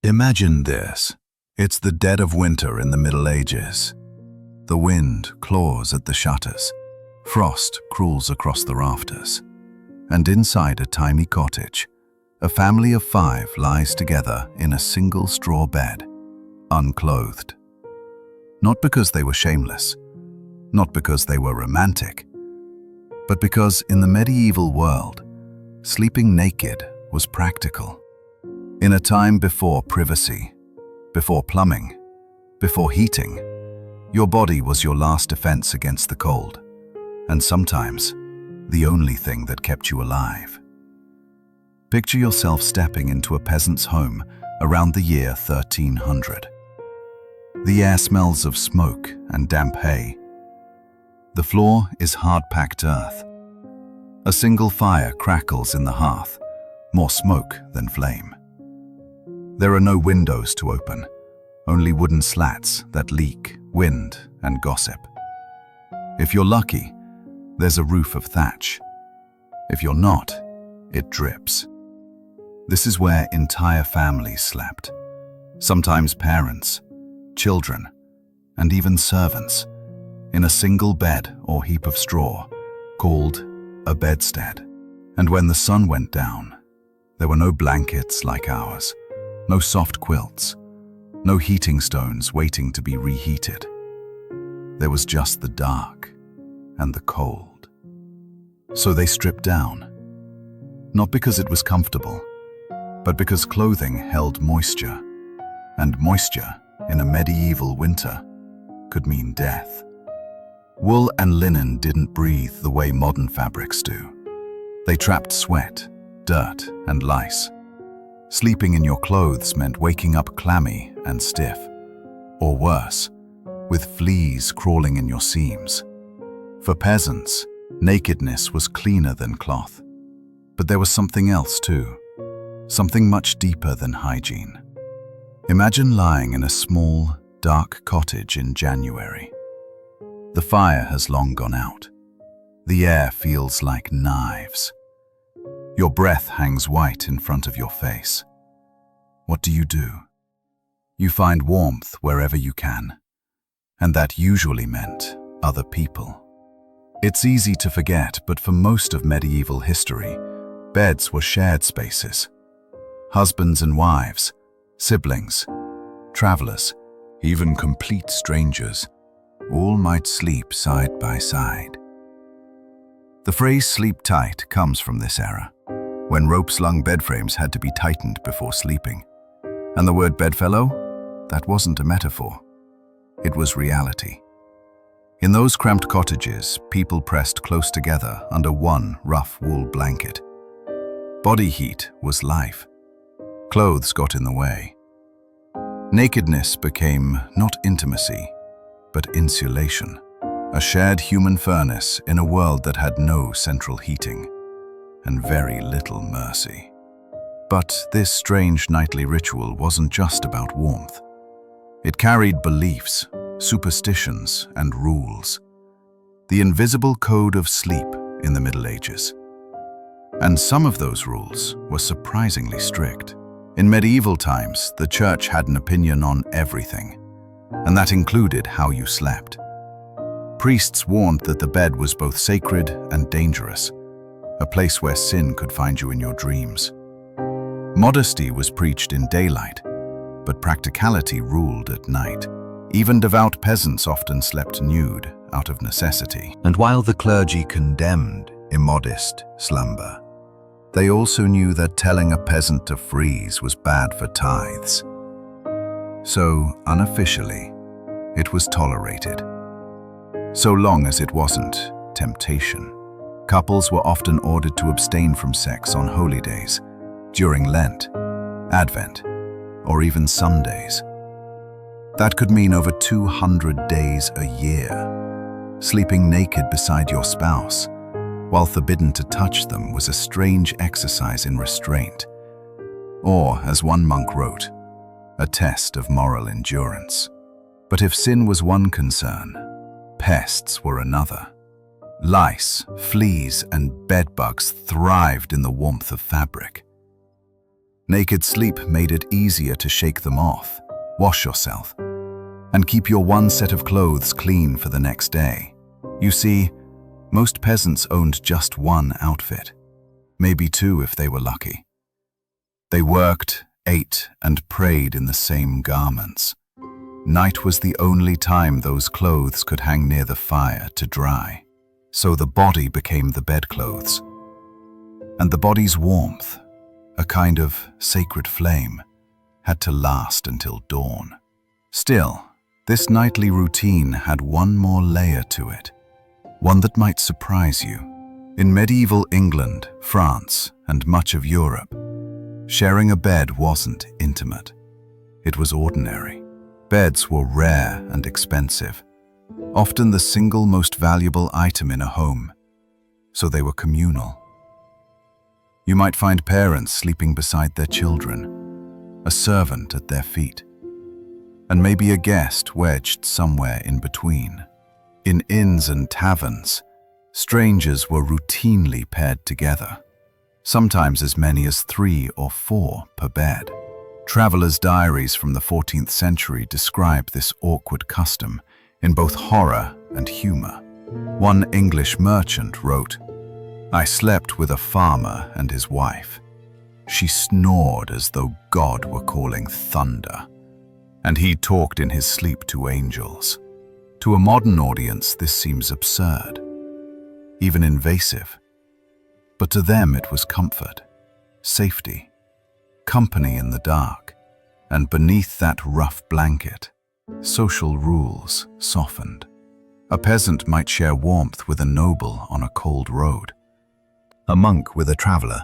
Imagine this. It's the dead of winter in the Middle Ages. The wind claws at the shutters. Frost crawls across the rafters. And inside a tiny cottage, a family of 5 lies together in a single straw bed, unclothed. Not because they were shameless, not because they were romantic, but because in the medieval world, sleeping naked was practical. In a time before privacy, before plumbing, before heating, your body was your last defense against the cold, and sometimes the only thing that kept you alive. Picture yourself stepping into a peasant's home around the year 1300. The air smells of smoke and damp hay. The floor is hard-packed earth. A single fire crackles in the hearth, more smoke than flame. There are no windows to open, only wooden slats that leak wind and gossip. If you're lucky, there's a roof of thatch. If you're not, it drips. This is where entire families slept, sometimes parents, children, and even servants, in a single bed or heap of straw, called a bedstead. And when the sun went down, there were no blankets like ours, no soft quilts, no heating stones waiting to be reheated. There was just the dark and the cold. So they stripped down, not because it was comfortable, but because clothing held moisture, and moisture in a medieval winter could mean death. Wool and linen didn't breathe the way modern fabrics do. They trapped sweat, dirt, and lice. Sleeping in your clothes meant waking up clammy and stiff, or worse, with fleas crawling in your seams. For peasants, nakedness was cleaner than cloth. But there was something else too, something much deeper than hygiene. Imagine lying in a small, dark cottage in January. The fire has long gone out. The air feels like knives. Your breath hangs white in front of your face. What do? You find warmth wherever you can, and that usually meant other people. It's easy to forget, but for most of medieval history, beds were shared spaces. Husbands and wives, siblings, travelers, even complete strangers, all might sleep side by side. The phrase "sleep tight" comes from this era, when rope-slung bedframes had to be tightened before sleeping. And the word bedfellow? That wasn't a metaphor. It was reality. In those cramped cottages, people pressed close together under one rough wool blanket. Body heat was life. Clothes got in the way. Nakedness became not intimacy, but insulation, a shared human furnace in a world that had no central heating and very little mercy. But this strange nightly ritual wasn't just about warmth. It carried beliefs, superstitions, and rules. The invisible code of sleep in the Middle Ages. And some of those rules were surprisingly strict. In medieval times, the church had an opinion on everything, and that included how you slept. Priests warned that the bed was both sacred and dangerous, a place where sin could find you in your dreams. Modesty was preached in daylight, but practicality ruled at night. Even devout peasants often slept nude out of necessity. And while the clergy condemned immodest slumber, they also knew that telling a peasant to freeze was bad for tithes. So, unofficially, it was tolerated. So long as it wasn't temptation. Couples were often ordered to abstain from sex on holy days, during Lent, Advent, or even Sundays. That could mean over 200 days a year. Sleeping naked beside your spouse, while forbidden to touch them, was a strange exercise in restraint. Or, as one monk wrote, a test of moral endurance. But if sin was one concern, pests were another. Lice, fleas, and bedbugs thrived in the warmth of fabric. Naked sleep made it easier to shake them off, wash yourself, and keep your one set of clothes clean for the next day. You see, most peasants owned just one outfit, maybe two if they were lucky. They worked, ate, and prayed in the same garments. Night was the only time those clothes could hang near the fire to dry. So the body became the bedclothes. And the body's warmth, a kind of sacred flame, had to last until dawn. Still, this nightly routine had one more layer to it, one that might surprise you. In medieval England, France, and much of Europe, sharing a bed wasn't intimate. It was ordinary. Beds were rare and expensive, often the single most valuable item in a home, so they were communal. You might find parents sleeping beside their children, a servant at their feet, and maybe a guest wedged somewhere in between. In inns and taverns, strangers were routinely paired together, sometimes as many as 3 or 4 per bed. Travelers' diaries from the 14th century describe this awkward custom in both horror and humor. One English merchant wrote, "I slept with a farmer and his wife. She snored as though God were calling thunder, and he talked in his sleep to angels." To a modern audience, this seems absurd, even invasive. But to them it was comfort, safety, company in the dark, and beneath that rough blanket, social rules softened. A peasant might share warmth with a noble on a cold road, a monk with a traveler,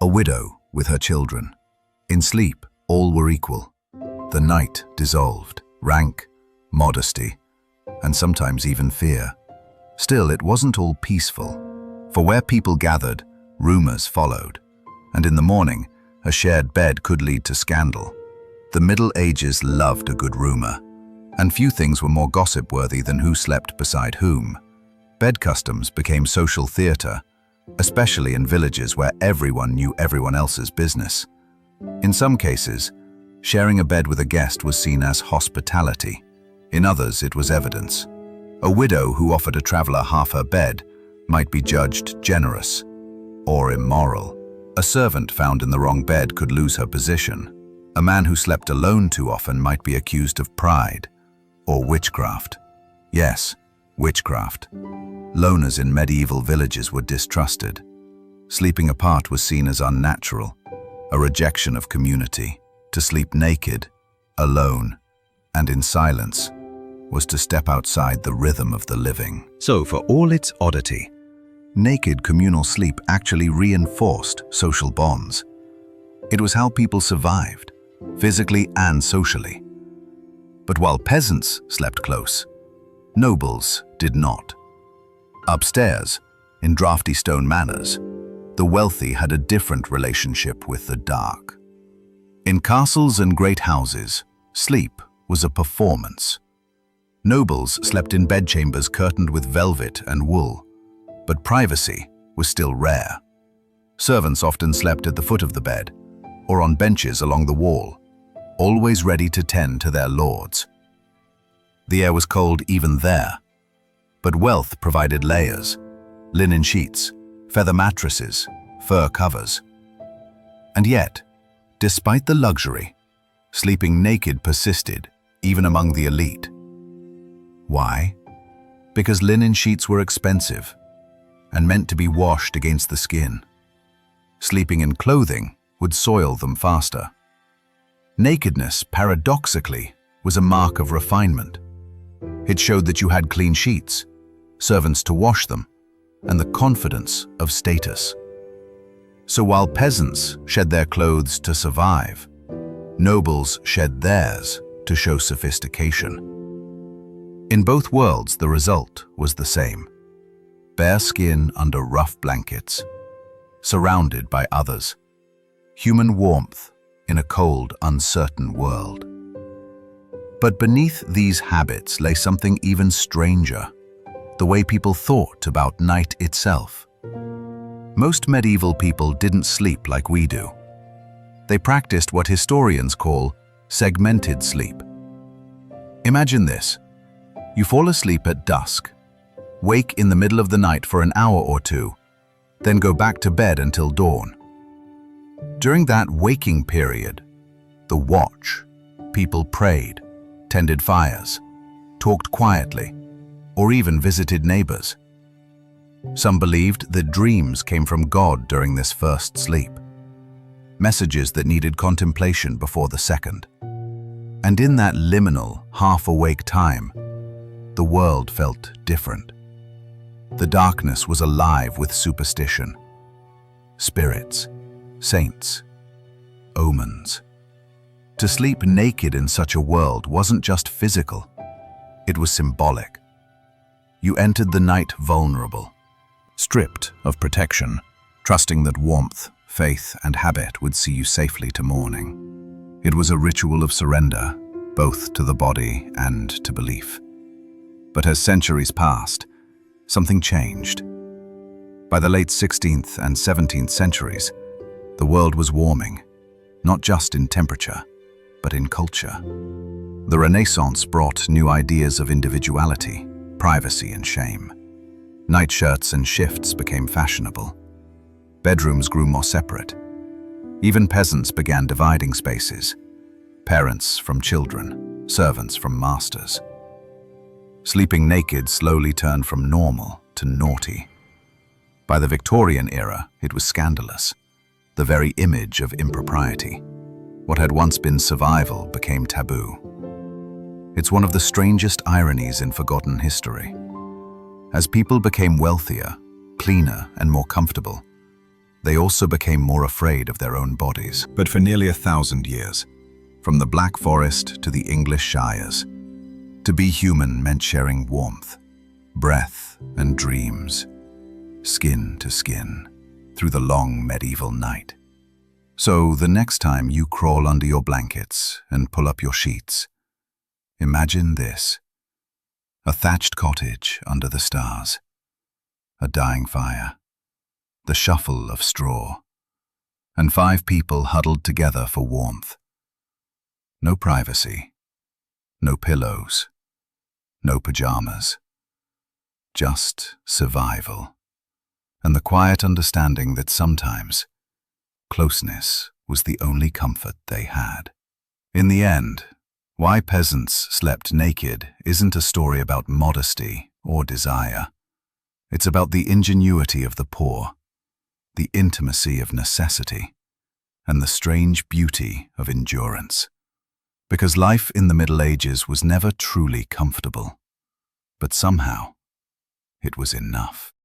a widow with her children. In sleep, all were equal. The night dissolved rank, modesty, and sometimes even fear. Still, it wasn't all peaceful, for where people gathered, rumors followed, and in the morning, a shared bed could lead to scandal. The Middle Ages loved a good rumor, and few things were more gossip-worthy than who slept beside whom. Bed customs became social theater, especially in villages where everyone knew everyone else's business. In some cases, sharing a bed with a guest was seen as hospitality. In others, it was evidence. A widow who offered a traveler half her bed might be judged generous or immoral. A servant found in the wrong bed could lose her position. A man who slept alone too often might be accused of pride or witchcraft. Yes, witchcraft. Loners in medieval villages were distrusted. Sleeping apart was seen as unnatural, a rejection of community. To sleep naked, alone, and in silence was to step outside the rhythm of the living. So, for all its oddity, naked communal sleep actually reinforced social bonds. It was how people survived, physically and socially. But while peasants slept close, nobles did not. Upstairs, in drafty stone manors, the wealthy had a different relationship with the dark. In castles and great houses, sleep was a performance. Nobles slept in bedchambers curtained with velvet and wool, but privacy was still rare. Servants often slept at the foot of the bed, or on benches along the wall, always ready to tend to their lords. The air was cold even there, but wealth provided layers, linen sheets, feather mattresses, fur covers. And yet, despite the luxury, sleeping naked persisted, even among the elite. Why? Because linen sheets were expensive and meant to be washed against the skin. Sleeping in clothing would soil them faster. Nakedness, paradoxically, was a mark of refinement. It showed that you had clean sheets, servants to wash them, and the confidence of status. So while peasants shed their clothes to survive, nobles shed theirs to show sophistication. In both worlds, the result was the same: bare skin under rough blankets, surrounded by others, human warmth in a cold, uncertain world. But beneath these habits lay something even stranger: the way people thought about night itself. Most medieval people didn't sleep like we do. They practiced what historians call segmented sleep. Imagine this. You fall asleep at dusk, wake in the middle of the night for an hour or two, then go back to bed until dawn. During that waking period, the watch, people prayed, tended fires, talked quietly, or even visited neighbors. Some believed that dreams came from God during this first sleep, messages that needed contemplation before the second. And in that liminal, half-awake time, the world felt different. The darkness was alive with superstition, spirits, saints, omens. To sleep naked in such a world wasn't just physical, it was symbolic. You entered the night vulnerable, stripped of protection, trusting that warmth, faith, and habit would see you safely to morning. It was a ritual of surrender, both to the body and to belief. But as centuries passed, something changed. By the late 16th and 17th centuries, the world was warming, not just in temperature, but in culture. The Renaissance brought new ideas of individuality, privacy, and shame. Nightshirts and shifts became fashionable. Bedrooms grew more separate. Even peasants began dividing spaces. Parents from children, servants from masters. Sleeping naked slowly turned from normal to naughty. By the Victorian era, it was scandalous, the very image of impropriety. What had once been survival became taboo. It's one of the strangest ironies in forgotten history. As people became wealthier, cleaner, and more comfortable, they also became more afraid of their own bodies. But for nearly 1,000 years, from the Black Forest to the English Shires, to be human meant sharing warmth, breath, and dreams, skin to skin, through the long medieval night. So the next time you crawl under your blankets and pull up your sheets, imagine this: a thatched cottage under the stars, a dying fire, the shuffle of straw, and 5 people huddled together for warmth. No privacy, no pillows, no pajamas, just survival, and the quiet understanding that sometimes closeness was the only comfort they had. In the end, why peasants slept naked isn't a story about modesty or desire. It's about the ingenuity of the poor, the intimacy of necessity, and the strange beauty of endurance. Because life in the Middle Ages was never truly comfortable, but somehow it was enough.